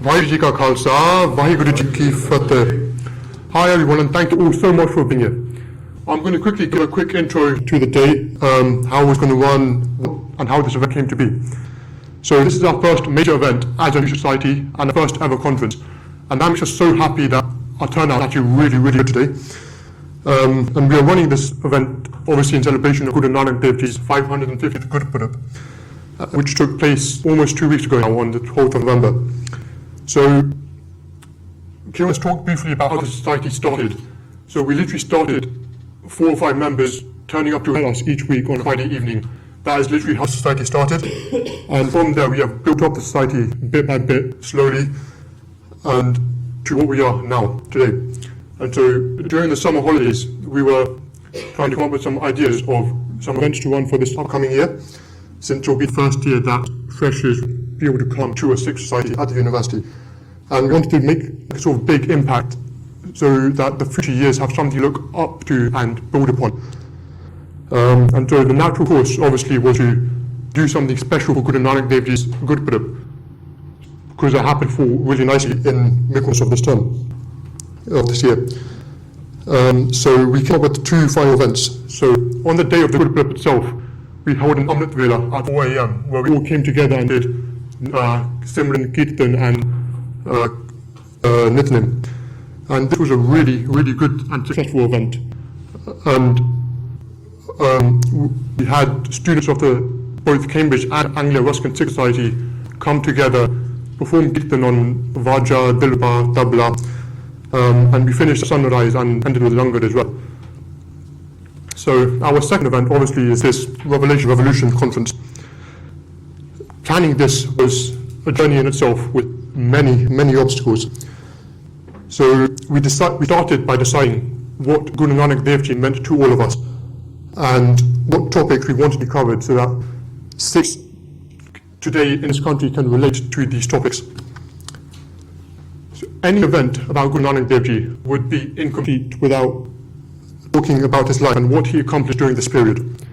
Vaheguru Ji Ka Khalsa, Vaheguru Ji Ki Fateh. Hi everyone, and thank you all so much for being here. I'm going to quickly give a quick intro to the day, how it's going to run, and how this event came to be. So this is our first major event as a new society and the first ever conference. And I'm just so happy that our turnout is actually really good today. And we are running this event obviously in celebration of Guru Nanak Dev Ji's 550th Gurpurab, which took place almost 2 weeks ago now on the 12th of November. So, let's talk briefly about how the society started. So we literally started 4 or 5 members turning up to us each week on a Friday evening. That is literally how the society started. And from there we have built up the society bit by bit, slowly, and to what we are now, today. And so during the summer holidays, we were trying to come up with some ideas of some events to run for this upcoming year, since it will be the first year that freshers will be able to come to a Sikh society at the university. And we wanted to make a sort of big impact so that the future years have something to look up to and build upon. And so the natural course obviously was to do something special for Guru Nanak Dev Ji's Gurpurab, because it happened fall really nicely in mid-course of this term, of this year. So we came up with 2 final events. So on the day of the Gurpurab itself, we held an Amrit Vela at 4 AM, where we all came together and did Simran, Kirtan and Nitnem. And this was a really good and successful event. And we had students of both Cambridge and Anglo-Ruskin Sikh Society come together, perform Kirtan on Vaja, Dilba, Tabla, and we finished at sunrise and ended with Langar as well. So our second event obviously is this Revolution conference. Planning this was a journey in itself with many obstacles. So we started by deciding what Guru Nanak Dev Ji meant to all of us and what topics we wanted to be covered so that Sikhs today in this country can relate to these topics. So any event about Guru Nanak Dev Ji would be incomplete without talking about his life and what he accomplished during this period.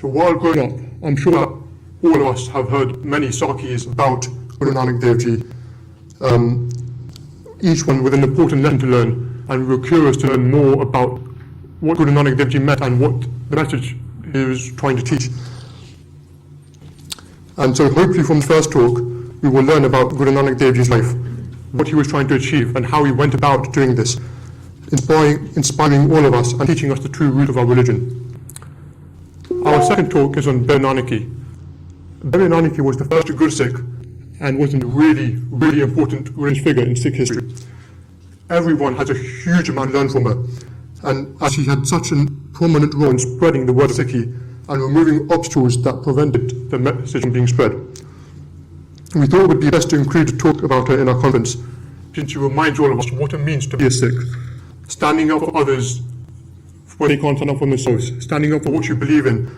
So while growing up, I'm sure that all of us have heard many sakis about Guru Nanak Dev Ji, each one with an important lesson to learn, and we were curious to learn more about what Guru Nanak Dev Ji meant and what the message he was trying to teach. And so hopefully from the first talk, we will learn about Guru Nanak Dev Ji's life, what he was trying to achieve and how he went about doing this, inspiring all of us and teaching us the true root of our religion. Our second talk is on Bebe Nanaki. Bebe Nanaki was the first Guru Sikh and was a really important religious figure in Sikh history. Everyone has a huge amount to learn from her, and as she had such a prominent role in spreading the word of Sikhi and removing obstacles that prevented the message from being spread. We thought it would be best to include a talk about her in our conference, since she reminds all of us what it means to be a Sikh, standing up for others when they can't stand up for themselves, standing up for what you believe in,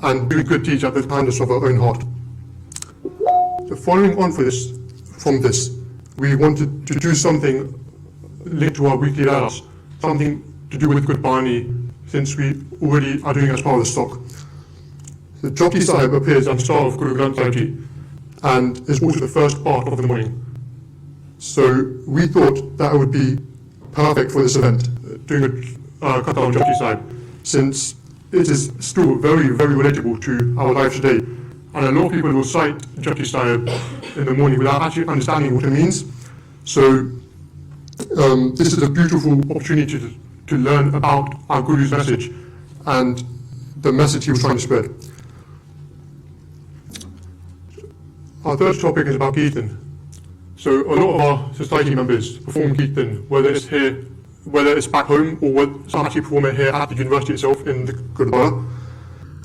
and doing good deeds at the kindness of our own heart. So following on from this, we wanted to do something linked to our weekly layouts, something to do with Gurbani, since we already are doing as part of the stock. The Japji Sahib appears at the start of Guru Granth Sahib Ji and is also the first part of the morning. So we thought that it would be perfect for this event, doing a Katha on Japji Sahib, since it is still very relatable to our life today. And a lot of people will cite Japji Sahib in the morning without actually understanding what it means. So this is a beautiful opportunity to learn about our Guru's message and the message he was trying to spread. Our third topic is about Kirtan. So a lot of our society members perform Kirtan, whether it's here, whether it's back home, or some actually perform it here at the university itself in the Gurdwara.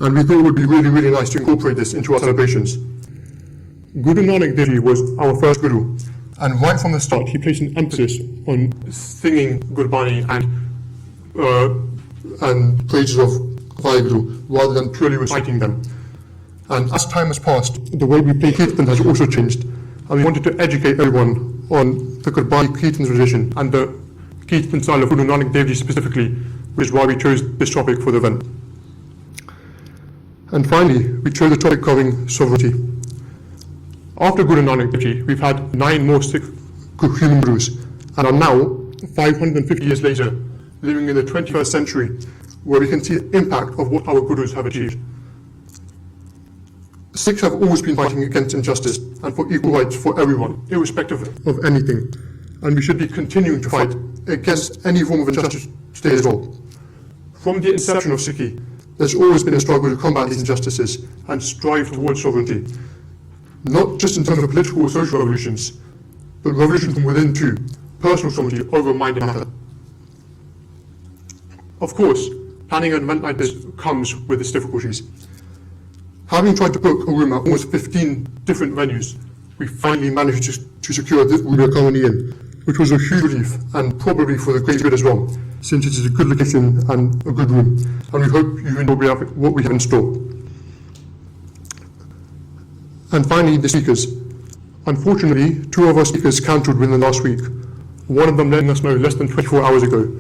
And we thought it would be really nice to incorporate this into our celebrations. Guru Nanak Dev Ji was our first Guru, and right from the start he placed an emphasis on singing Gurbani and praises of Vaheguru rather than purely reciting them. And as time has passed, the way we play Kirtan has also changed, and we wanted to educate everyone on the Gurbani Kirtan tradition and the Kirtan style of Guru Nanak Dev Ji specifically, which is why we chose this topic for the event. And finally, we chose a topic covering sovereignty. After Guru Nanak Dev Ji, we've had 9 more Sikh human gurus, and are now, 550 years later, living in the 21st century, where we can see the impact of what our gurus have achieved. Sikhs have always been fighting against injustice and for equal rights for everyone, irrespective of anything, and we should be continuing to fight against any form of injustice today as well. From the inception of Sikhi, there's always been a struggle to combat these injustices and strive towards sovereignty, not just in terms of political or social revolutions, but revolution from within too, personal sovereignty over mind and matter. Of course, planning an event like this comes with its difficulties. Having tried to book a room at almost 15 different venues, we finally managed to secure this room we are currently in, which was a huge relief, and probably for the greater good as well, since it is a good location and a good room, and we hope you enjoy what we have in store. And finally, the speakers. Unfortunately, 2 of our speakers cancelled within the last week, one of them letting us know less than 24 hours ago.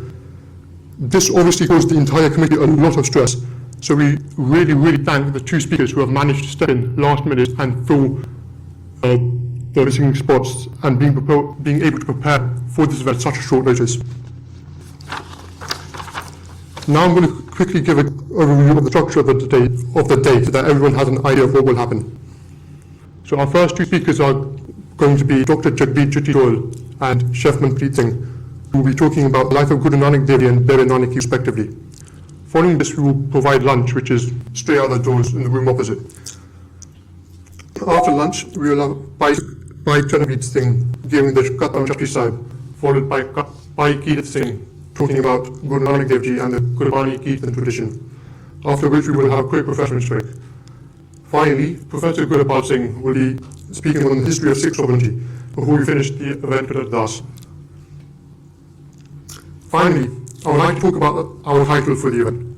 This obviously caused the entire committee a lot of stress, so we really thank the 2 speakers who have managed to step in last minute and fill the missing spots and being able to prepare for this event at such a short notice. Now I'm going to quickly give an overview of the structure of the day so that everyone has an idea of what will happen. So our first 2 speakers are going to be Dr. Jagbir Chitty and Chef Manpreet Singh, who will be talking about the life of Guru Nanak Dev Ji and Bebe Nanaki respectively. Following this, we will provide lunch, which is straight out the doors in the room opposite. After lunch, we will have Bhai Chanabit Singh giving the Khatam Chapti Sahib, followed by Bhai Keerat Singh talking about Guru Nanak Dev Ji and the Gurbani Kirtan tradition, after which we will have a quick refreshment break. Finally, Professor Gurpal Singh will be speaking on the history of Sikh sovereignty before we finish the event with Ardas. Finally, I would like to talk about our title for the event.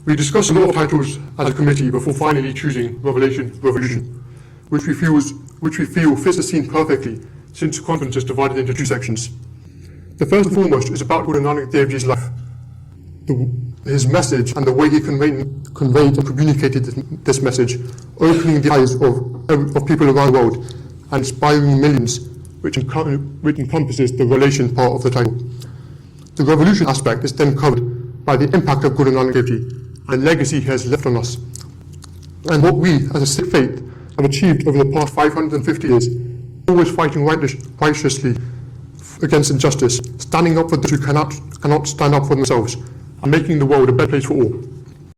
We discussed a lot of titles as a committee before finally choosing Revolution, which we feel fits the scene perfectly, since the conference is divided into 2 sections. The first and foremost is about Guru Nanak Dev Ji's life, his message and the way he conveyed and communicated this message, opening the eyes of people around the world and inspiring millions, which encompasses the relation part of the title. The revolution aspect is then covered by the impact of Guru Nanak Dev Ji and legacy he has left on us, and what we as a Sikh faith have achieved over the past 550 years, always fighting righteously against injustice, standing up for those who cannot stand up for themselves, and making the world a better place for all.